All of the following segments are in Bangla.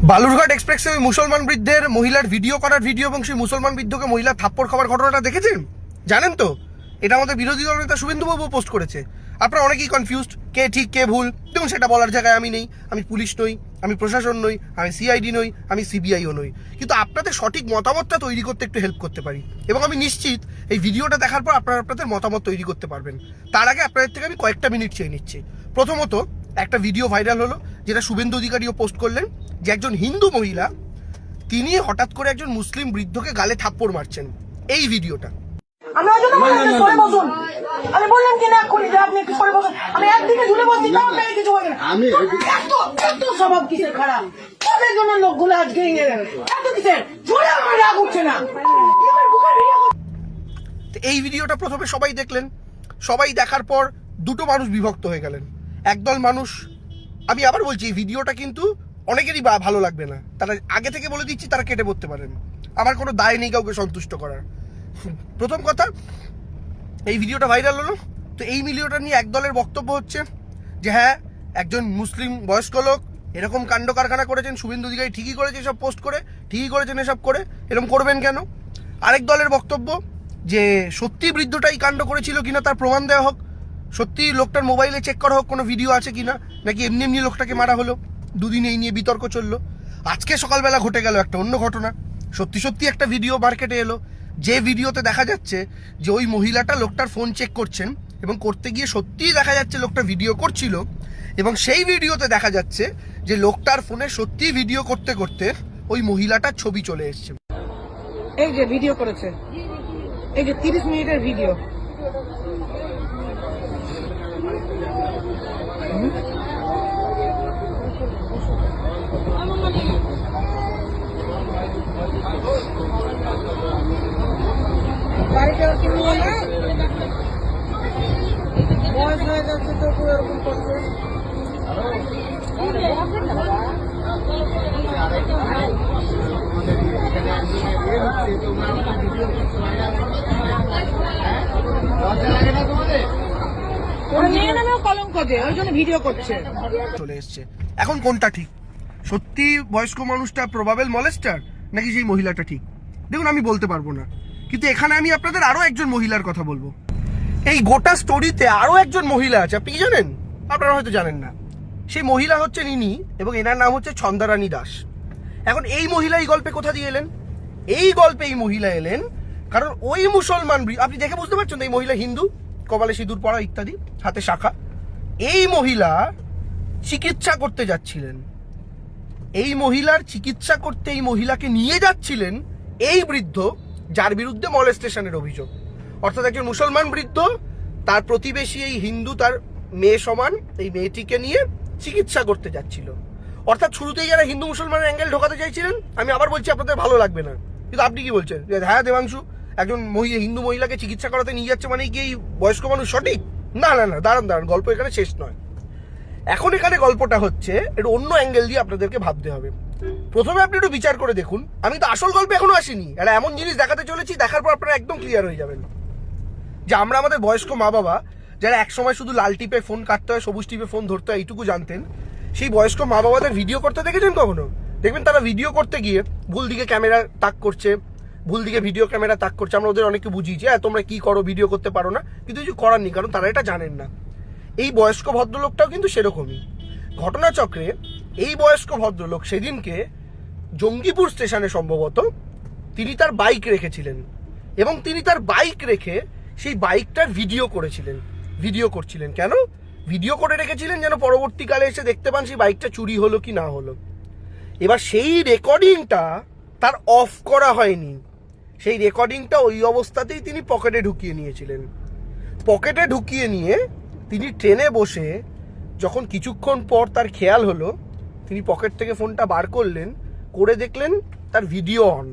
বালুরঘাট এক্সপ্রেসে ওই মুসলমান বৃদ্ধের মহিলার ভিডিও করার ভিডিও এবং সেই মুসলমান বৃদ্ধকে মহিলা থাপ্পড় খাওয়ার ঘটনাটা দেখেছেন? জানেন তো এটা আমাদের বিরোধী দল নেতা শুভেন্দুবাবু পোস্ট করেছে। আপনারা অনেকেই কনফিউজড, কে ঠিক কে ভুল। দেখুন, সেটা বলার জায়গায় আমি নেই, আমি পুলিশ নই, আমি প্রশাসন নই, আমি সিআইডি নই, আমি সিবিআইও নই, কিন্তু আপনাদের সঠিক মতামতটা তৈরি করতে একটু হেল্প করতে পারি এবং আমি নিশ্চিত এই ভিডিওটা দেখার পর আপনারা আপনাদের মতামত তৈরি করতে পারবেন। তার আগে আপনাদের থেকে আমি কয়েকটা মিনিট চেয়ে নিচ্ছি। প্রথমত, একটা ভিডিও ভাইরাল হলো যেটা শুভেন্দু অধিকারীও পোস্ট করলেন, যে একজন হিন্দু মহিলা তিনি হঠাৎ করে একজন মুসলিম বৃদ্ধকে গালে থাপ্পড় মারছেন। এই ভিডিওটা আমি ওই জন্য বললাম যে সরে বসুন। আমি বললাম কি না করি যে আপনি একটু সরে বসুন। আমি একদিকে ঝুলে বসছি, তাও আপনাকে কিছু বলি না। আমি এত স্বভাব কিসের খারাপ, তাদের জন্য লোকগুলো আজকে এত কিসের ঝুলে আমার রাগ উঠছে না। এই ভিডিওটা প্রথমে সবাই দেখলেন, সবাই দেখার পর দুটো মানুষ বিভক্ত হয়ে গেলেন। একদল মানুষ, আমি আবার বলছি এই ভিডিওটা কিন্তু অনেকেরই ভালো লাগবে না, তারা আগে থেকে বলে দিচ্ছি তারা কেটে পড়তে পারেন, আমার কোনো দায় নেই কাউকে সন্তুষ্ট করার। প্রথম কথা, এই ভিডিওটা ভাইরাল হলো, তো এই ভিডিওটা নিয়ে একদলের বক্তব্য হচ্ছে যে হ্যাঁ, একজন মুসলিম বয়স্ক লোক এরকম কাণ্ড কারখানা করেছেন, শুভেন্দু অধিকারী ঠিকই করেছে এসব পোস্ট করে, ঠিকই করেছেন এসব করে, এরকম করবেন কেন। আরেক দলের বক্তব্য যে সত্যি বৃদ্ধটাই কাণ্ড করেছিল কিনা তার প্রমাণ দেওয়া হোক, সত্যি লোকটার মোবাইলে চেক করা হোক কোনো ভিডিও আছে কিনা, নাকি এমনি এমনি লোকটাকে মারা হলো। দুদিন এই নিয়ে বিতর্ক চললো। আজকে সকালবেলা ঘটে গেল একটা অন্য ঘটনা। সত্যি সত্যি একটা ভিডিও মার্কেটে এলো, যে ভিডিওতে দেখা যাচ্ছে যে ওই মহিলাটা লোকটার ফোন চেক করছেন এবং করতে গিয়ে সত্যিই দেখা যাচ্ছে লোকটা ভিডিও করছিল, এবং সেই ভিডিওতে দেখা যাচ্ছে যে লোকটার ফোনে সত্যি ভিডিও করতে করতে ওই মহিলাটার ছবি চলে এসছে। এই যে ভিডিও করেছে, এই যে 30 মিনিটের ভিডিও। বয়স হয়ে যাচ্ছে তো এরকম করছে। কলঙ্ক দিয়ে ওই জন্য ভিডিও করছে চলে এসছে। এখন কোনটা ঠিক? সত্যি বয়স্ক মানুষটা প্রবাবেল মলেস্টার, নাকি সেই মহিলাটা ঠিক? দেখুন, আমি বলতে পারবো না, কিন্তু এখানে আমি আপনাদের আরো একজন মহিলার কথা বলবো। এই গোটা স্টোরিতে আরো একজন মহিলা আছে, আপনি কি জানেন? আপনারা হয়তো জানেন না। সেই মহিলা হচ্ছেন ইনি, এবং এনার নাম হচ্ছে ছন্দারানী দাস। এখন এই মহিলা এই গল্পে কোথা দিয়ে এলেন? এই গল্পে এই মহিলা এলেন কারণ ওই মুসলমান, আপনি দেখে বুঝতে পারছেন এই মহিলা হিন্দু, কপালে সিঁদুর পরা ইত্যাদি, হাতে শাখা। এই মহিলা চিকিৎসা করতে যাচ্ছিলেন, এই মহিলার চিকিৎসা করতে এই মহিলাকে নিয়ে যাচ্ছিলেন এই বৃদ্ধ, যার বিরুদ্ধে মলেস্টেশনের অভিযোগ। অর্থাৎ একজন মুসলমান বৃদ্ধ, তার প্রতিবেশী এই হিন্দু, তার মেয়ে সমান এই মেয়েটিকে নিয়ে চিকিৎসা করতে যাচ্ছিল। অর্থাৎ শুরুতেই যারা হিন্দু মুসলমানের অ্যাঙ্গেল ঢোকাতে চাইছিলেন, আমি আবার বলছি আপনাদের ভালো লাগবে না, কিন্তু আপনি কি বলছেন যে হ্যাঁ দেবাংশু, একজন হিন্দু মহিলাকে চিকিৎসা করাতে নিয়ে যাচ্ছে মানে কি এই বয়স্ক মানুষ সঠিক? না না না, দাঁড়ান দাঁড়ান, গল্প এখানে শেষ নয়। এখন এখানে গল্পটা হচ্ছে একটু অন্য অ্যাঙ্গেল দিয়ে আপনাদেরকে ভাবতে হবে। প্রথমে আপনি একটু বিচার করে দেখুন, আমি তো আসল গল্পে এখনো আসিনি, এটা এমন জিনিস দেখাতে চলেছি, দেখার পর আপনারা একদম ক্লিয়ার হয়ে যাবেন যে আমরা আমাদের বয়স্ক মা বাবা, যারা একসময় শুধু লাল টিপে ফোন কাটতে হয়, সবুজ টিপে ফোন ধরতে হয়, এইটুকু জানতেন, সেই বয়স্ক মা বাবাদের ভিডিও করতে দেখেছেন কখনো? দেখবেন তারা ভিডিও করতে গিয়ে ভুল দিকে ক্যামেরা তাক করছে, ভুল দিকে ভিডিও ক্যামেরা তাক করছে। আমরা ওদের অনেককে বুঝিয়েছি, হ্যাঁ তোমরা কি করো, ভিডিও করতে পারো না, কিন্তু কিছু করার নেই, কারণ তারা এটা জানেন না। এই বয়স্ক ভদ্রলোকটাও কিন্তু সেরকমই ঘটনাচক্রে। এই বয়স্ক ভদ্রলোক সেদিনকে জঙ্গিপুর স্টেশনে সম্ভবত তিনি তার বাইক রেখেছিলেন, এবং তিনি তার বাইক রেখে সেই বাইকটার ভিডিও করছিলেন। কেন ভিডিও করে রেখেছিলেন? যেন পরবর্তীকালে এসে দেখতে পান সেই বাইকটা চুরি হলো কি না হলো। এবার সেই রেকর্ডিংটা তার অফ করা হয়নি, সেই রেকর্ডিংটা ওই অবস্থাতেই তিনি পকেটে ঢুকিয়ে নিয়েছিলেন। পকেটে ঢুকিয়ে নিয়ে তিনি ট্রেনে বসে যখন কিছুক্ষণ পর তার খেয়াল হলো, তিনি পকেট থেকে ফোনটা বার করলেন, করে দেখলেন তার ভিডিও অন।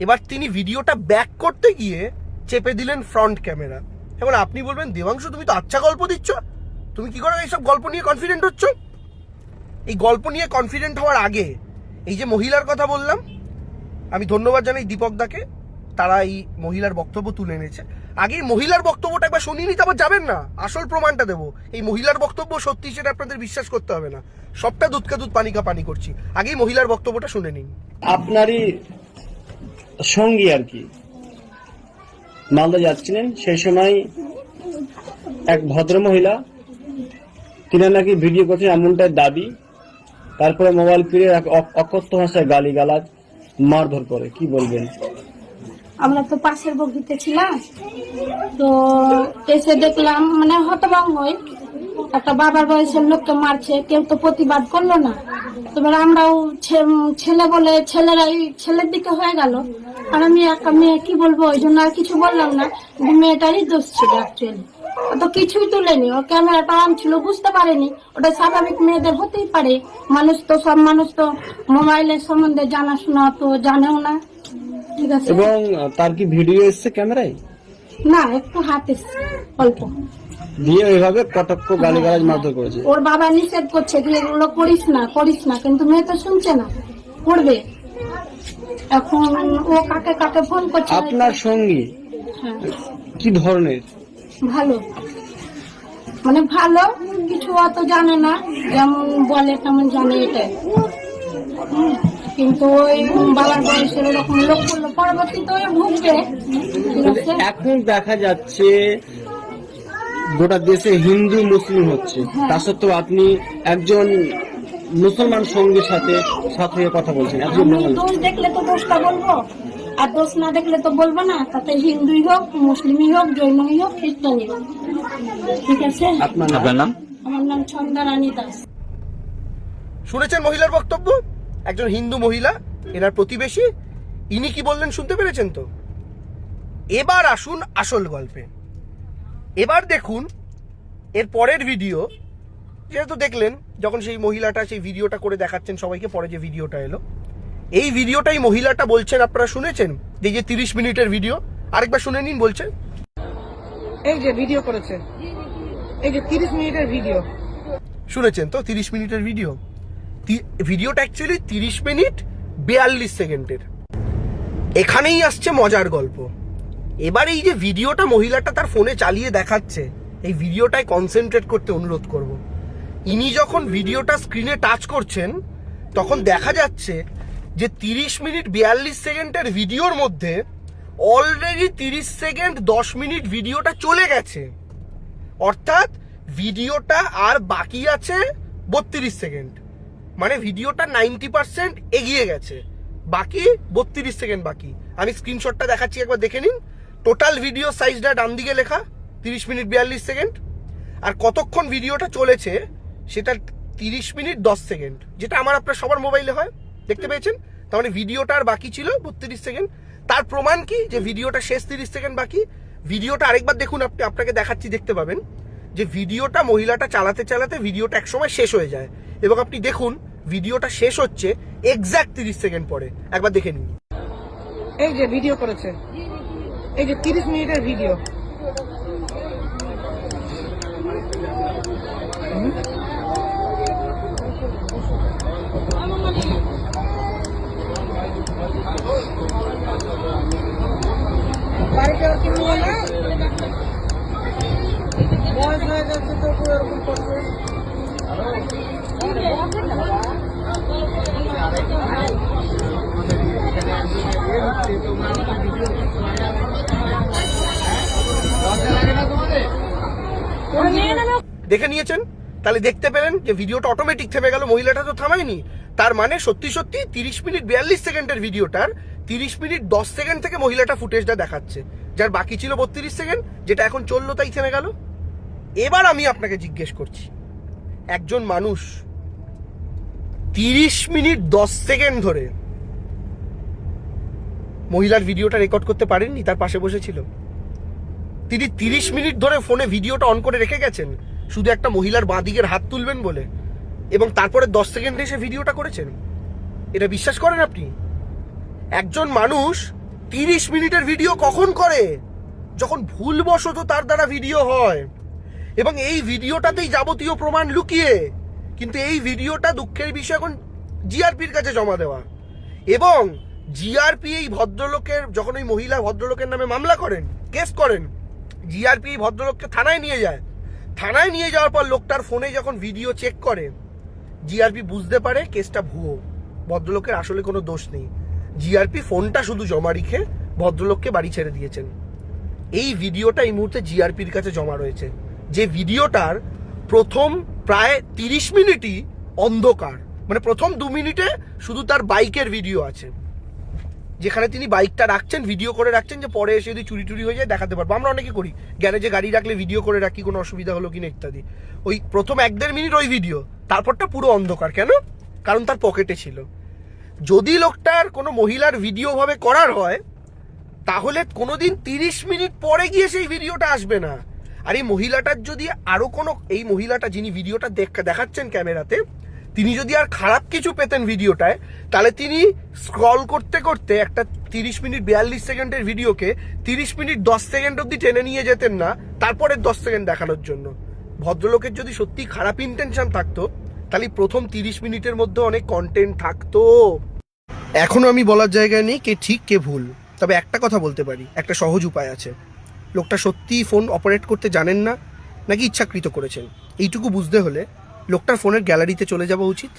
এবার তিনি ভিডিওটা ব্যাক করতে গিয়ে চেপে দিলেন ফ্রন্ট ক্যামেরা। এবার আপনি বলবেন, দেবাংশু তুমি তো আচ্ছা গল্প দিচ্ছ, তুমি কি করে এইসব গল্প নিয়ে কনফিডেন্ট হচ্ছ? এই গল্প নিয়ে কনফিডেন্ট হওয়ার আগে এই যে মহিলার কথা বললাম, আমি ধন্যবাদ জানাই দীপক দাকে, তারা এই মহিলার বক্তব্য তুলে এনেছে। আগে এই মহিলার বক্তব্যটা একবার শুনিয়ে নিতে আবার যাবেন না, আসল প্রমাণটা দেবো। এই মহিলার বক্তব্য সত্যি সেটা আপনাদের বিশ্বাস করতে হবে না, সবটা দুধ কা দুধ পানি কা পানি করছি। আগে এই মহিলার বক্তব্যটা শুনে নিন। আপনারই সঙ্গী আর কি মালদা যাচ্ছিলেন, সেই সময় এক ভদ্র মহিলা তিনি নাকি ভিডিও করছেন এমনটাই দাবি, তারপরে মোবাইল ফিরে অকথ্য ভাষায় গালিগালাজ মারধর করে, কি বলবেন? আমরা তো পাশের বগিতে ছিলাম, তো এসে দেখলাম মানে হতভম্ব হই, একটা বাবার বয়সের লোককে মারছে, কেউ তো প্রতিবাদ করলো না। এবার আমরাও ছেলে বলে ছেলেরাই ছেলের দিকে হয়ে গেল, আর আমি একা মেয়ে কি বলবো, ওই জন্য আর কিছু বললাম না। মেয়েটারই দোষ ছিল অ্যাকচুয়ালি, ও তো কিছুই তুলেনি, ও ক্যামেরাটা অন ছিল বুঝতে পারেনি, ওটা স্বাভাবিক মেয়েদের হতেই পারে। মানুষ তো সব মানুষ তো মোবাইলের সম্বন্ধে জানাশোনা তো জানেও না, ঠিক আছে। এবং তার কি ভিডিও এসছে ক্যামেরায়? না, একটু হাতে অল্প দিয়ে ওইভাবে কটাক্ষ গালিগালাজ মারধর করেছে। ওর বাবা নিষেধ করছে যে এগুলো করিস না, কিন্তু মেয়ে তো শুনছে না, করবে। এখন ও কাকে কাকে ফোন করছে। আপনার সঙ্গী হ্যাঁ, কি ধরনের? ভালো, মানে ভালো, কিছু অত জানে না, যেমন বলে তেমন জানে এটাই। কিন্তু ওই বাবার বয়সের ওরকম লোক করলো, পরবর্তীতে ওই ভুগবে, ঠিক আছে। এখন দেখা যাচ্ছে গোটা দেশে হিন্দু মুসলিম হচ্ছে, তা সত্ত্বেও আপনি একজন মুসলমান সঙ্গীর সাথে হয়ে কথা বলছেন। একজন আমি দোষ দেখলে তো দোষটা বলবো, আর দোষ না দেখলে তো বলবো না। তাতে হিন্দুই হোক, মুসলিমই হোক, জৈনই হোক, খ্রিস্টানই হোক, ঠিক আছে। আপনার নাম? আমার নাম ছন্দা রানী দাস। শুনেছেন মহিলার বক্তব্য? একজন হিন্দু মহিলা, এনার প্রতিবেশী, ইনি কি বললেন শুনতে পেরেছেন তো? এবার আসুন আসল গল্পে। এবার দেখুন এর পরের ভিডিও, যেহেতু দেখলেন যখন সেই মহিলাটা সেই ভিডিওটা করে দেখাচ্ছেন সবাইকে, পরে যে ভিডিওটা এলো, এই ভিডিওটাই মহিলাটা বলছেন, আপনারা শুনেছেন যে 30 মিনিটের ভিডিও, আরেকবার শুনে নিন। বলছে এই যে ভিডিও করেছে, এই যে 30 মিনিটের ভিডিও শুনেছেন তো? 30 মিনিটের ভিডিও, ভিডিওটা অ্যাকচুয়ালি 30 মিনিট 42 সেকেন্ডের। এখানেই আসছে মজার গল্প। এবার এই যে ভিডিওটা মহিলাটা তার ফোনে চালিয়ে দেখাচ্ছে, এই ভিডিওটায় কনসেন্ট্রেট করতে অনুরোধ করব। ইনি যখন ভিডিওটা স্ক্রিনে টাচ করছেন তখন দেখা যাচ্ছে যে 30 মিনিট 42 সেকেন্ডের ভিডিওর মধ্যে অলরেডি 30 সেকেন্ড 10 মিনিট ভিডিওটা চলে গেছে, অর্থাৎ ভিডিওটা আর বাকি আছে 32 সেকেন্ড। মানে ভিডিওটা 90% এগিয়ে গেছে, বাকি 32 সেকেন্ড বাকি। আমি স্ক্রিনশটটা দেখাচ্ছি, একবার দেখে নিন। টোটাল ভিডিও সাইজটা ডান দিকে লেখা 30 মিনিট 42 সেকেন্ড, আর কতক্ষণ ভিডিওটা চলেছে সেটা 30 মিনিট 10 সেকেন্ড, যেটা আমার আপনার সবার মোবাইলে হয়, দেখতে পেয়েছেন। তার মানে ভিডিওটা আর বাকি ছিল 32 সেকেন্ড। তার প্রমাণ কি যে ভিডিওটা শেষ 30 সেকেন্ড বাকি। ভিডিওটা আরেকবার দেখুন, আপনাকে দেখাচ্ছি, দেখতে পাবেন যে ভিডিওটা মহিলাটা চালাতে চালাতে ভিডিওটা একসময় শেষ হয়ে যায়, এবং আপনি দেখুন ভিডিওটা শেষ হচ্ছে এক্স্যাক্ট 30 সেকেন্ড পরে। একবার দেখে নিন। এই যে ভিডিও করেছে, এই যে 30 মিনিটের ভিডিও। বাড়িতে কি নিয়ে না বয়স হয়ে যাচ্ছে তো এরকম করছে। দেখে নিয়েছেন? তাহলে দেখতে পেলেন যে ভিডিওটা অটোমেটিক থেমে গেল, মহিলাটা তো থামায়নি। তার মানে সত্যি সত্যি 30 মিনিট 42 সেকেন্ডের ভিডিওটার 30 মিনিট 10 সেকেন্ড থেকে মহিলাটা ফুটেজটা দেখাচ্ছে, যার বাকি ছিল 32 সেকেন্ড, যেটা এখন চললো তাই থেমে গেল। এবার আমি আপনাকে জিজ্ঞেস করছি, একজন মানুষ 30 মিনিট 10 সেকেন্ড ধরে মহিলার ভিডিওটা রেকর্ড করতে পারেননি, তার পাশে বসেছিল। তিনি 30 মিনিট ধরে ফোনে ভিডিওটা অন করে রেখে গেছেন শুধু একটা মহিলার বাঁ দিকের হাত তুলবেন বলে, এবং তারপরে 10 সেকেন্ডে এসে ভিডিওটা করেছেন। এটা বিশ্বাস করেন আপনি? একজন মানুষ 30 মিনিটের ভিডিও কখন করে? যখন ভুলবশত তার দ্বারা ভিডিও হয়, এবং এই ভিডিওটাতেই যাবতীয় প্রমাণ লুকিয়ে। কিন্তু এই ভিডিওটা দুঃখের বিষয় এখন জিআরপির কাছে জমা দেওয়া, এবং জিআরপি এই ভদ্রলোকের, যখন ওই মহিলা ভদ্রলোকের নামে মামলা করেন, কেস করেন, জিআরপি ভদ্রলোককে থানায় নিয়ে যায়। থানায় নিয়ে যাওয়ার পর লোকটার ফোনে যখন ভিডিও চেক করে, জিআরপি বুঝতে পারে কেসটা ভুয়ো, ভদ্রলোকের আসলে কোনো দোষ নেই। জিআরপি ফোনটা শুধু জমা রেখে ভদ্রলোককে বাড়ি ছেড়ে দিয়েছেন। এই ভিডিওটা এই মুহূর্তে জিআরপির কাছে জমা রয়েছে, যে ভিডিওটার প্রথম প্রায় 30 মিনিটই অন্ধকার। মানে প্রথম 2 মিনিটে শুধু তার বাইকের ভিডিও আছে, যেখানে তিনি বাইকটা রাখছেন, ভিডিও করে রাখছেন, যে পরে এসে যদি চুরি টুরি হয়ে যায় দেখাতে পারবো। আমরা অনেকে করি, গ্যারেজে গাড়ি রাখলে ভিডিও করে রাখি, কোনো অসুবিধা হলো কিনা ইত্যাদি। ওই প্রথম 1-1.5 মিনিট ওই ভিডিও, তারপরটা পুরো অন্ধকার। কেন? কারণ তার পকেটে ছিল। যদি লোকটার কোনো মহিলার ভিডিও ভাবে করার হয়, তাহলে কোনোদিন 30 মিনিট পরে গিয়ে সেই ভিডিওটা আসবে না। আর এই মহিলাটার যদি আরো কোনো, এই মহিলাটা যিনি ভিডিওটা দেখাচ্ছেন ক্যামেরাতে, তিনি যদি আর খারাপ কিছু পেতেন ভিডিওটায়, তাহলে তিনি স্ক্রল করতে করতে একটা 30 মিনিট 42 সেকেন্ডের ভিডিওকে 30 মিনিট 10 সেকেন্ড অব্দি টেনে নিয়ে যেতেন না, তারপরে 10 সেকেন্ড দেখানোর জন্য। ভদ্রলোকের যদি সত্যি খারাপ ইন্টেনশন থাকতো, তাহলে প্রথম 30 মিনিটের মধ্যে অনেক কন্টেন্ট থাকতো। এখনো আমি বলার জায়গায় নেই কে ঠিক কে ভুল, তবে একটা কথা বলতে পারি, একটা সহজ উপায় আছে। লোকটা সত্যিই ফোন অপারেট করতে জানেন না, নাকি ইচ্ছাকৃত করেছেন, এইটুকু বুঝতে হলে লোকটার ফোনের গ্যালারিতে চলে যাওয়া উচিত,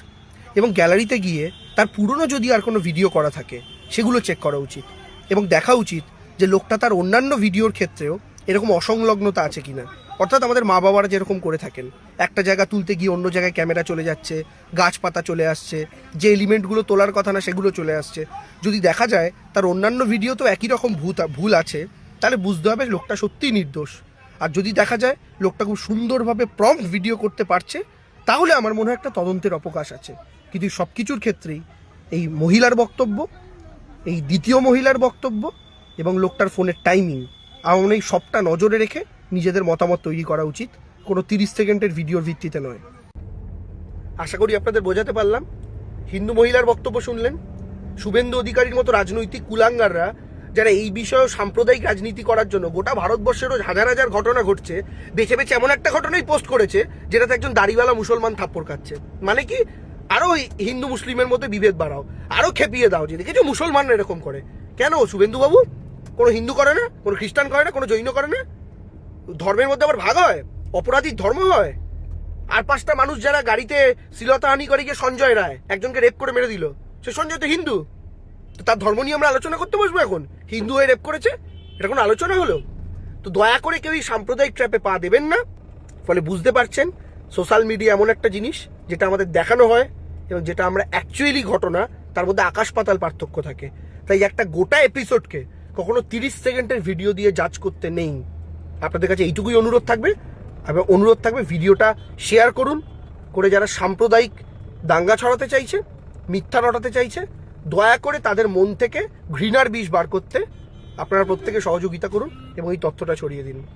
এবং গ্যালারিতে গিয়ে তার পুরনো যদি আর কোনো ভিডিও করা থাকে সেগুলো চেক করা উচিত, এবং দেখা উচিত যে লোকটা তার অন্যান্য ভিডিওর ক্ষেত্রেও এরকম অসংলগ্নতা আছে কিনা। অর্থাৎ আমাদের মা বাবারা যেরকম করে থাকেন, একটা জায়গা তুলতে গিয়ে অন্য জায়গায় ক্যামেরা চলে যাচ্ছে, গাছপাতা চলে আসছে, যে এলিমেন্টগুলো তোলার কথা না সেগুলো চলে আসছে। যদি দেখা যায় তার অন্যান্য ভিডিও তো একই রকম ভুল আছে, তাহলে বুঝতে হবে লোকটা সত্যিই নির্দোষ। আর যদি দেখা যায় লোকটা খুব সুন্দরভাবে প্রম্পট ভিডিও করতে পারছে, তাহলে আমার মনে হয় একটা তদন্তের অবকাশ আছে। কিন্তু সব কিছুর ক্ষেত্রেই এই মহিলার বক্তব্য, এই দ্বিতীয় মহিলার বক্তব্য এবং লোকটার ফোনের টাইমিং, আমার মনে হয় সবটা নজরে রেখে নিজেদের মতামত তৈরি করা উচিত, কোনো 30 সেকেন্ডের ভিডিওর ভিত্তিতে নয়। আশা করি আপনাদের বোঝাতে পারলাম। হিন্দু মহিলার বক্তব্য শুনলেন। শুভেন্দু অধিকারীর মতো রাজনৈতিক কুলাঙ্গাররা, যারা এই বিষয়ে সাম্প্রদায়িক রাজনীতি করার জন্য গোটা ভারতবর্ষেরও হাজার হাজার ঘটনা ঘটছে, বেছে বেছে এমন একটা ঘটনাই পোস্ট করেছে যেটাতে একজন দাড়িওয়ালা মুসলমান থাপ্পড় খাচ্ছে। মানে কি, আরো হিন্দু মুসলিমের মধ্যে বিভেদ বাড়াও, আরো খেপিয়ে দাও যে দেখেছো মুসলমানরা এরকম করে। কেন শুভেন্দু বাবু? কোনো হিন্দু করে না, কোনো খ্রিস্টান করে না, কোনো জৈন করে না? ধর্মের মধ্যে আবার ভাগ হয়, অপরাধীর ধর্ম হয়। আর 5টা মানুষ যারা গাড়িতে শ্লীলতাহানি করে গিয়ে সঞ্জয় রায় একজনকে রেপ করে মেরে দিল, সে সঞ্জয় তো হিন্দু, তো তার ধর্ম নিয়ে আমরা আলোচনা করতে বসবো এখন? হিন্দু হয়ে রেপ করেছে, এটা কোনো আলোচনা হলো? তো দয়া করে কেউ এই সাম্প্রদায়িক ট্র্যাপে পা দেবেন না। ফলে বুঝতে পারছেন সোশ্যাল মিডিয়া এমন একটা জিনিস যেটা আমাদের দেখানো হয় এবং যেটা আমরা অ্যাকচুয়ালি ঘটনা, তার মধ্যে আকাশ পাতাল পার্থক্য থাকে। তাই একটা গোটা এপিসোডকে কখনো 30 সেকেন্ডের ভিডিও দিয়ে জাজ করতে নেই। আপনাদের কাছে এইটুকুই অনুরোধ থাকবে, এবং অনুরোধ থাকবে ভিডিওটা শেয়ার করুন, করে যারা সাম্প্রদায়িক দাঙ্গা ছড়াতে চাইছে, মিথ্যা রটাতে চাইছে, দয়া করে তাদের মন থেকে ঘৃণার বিষ বার করতে আপনারা প্রত্যেকে সহযোগিতা করুন এবং এই তথ্যটা ছড়িয়ে দিন।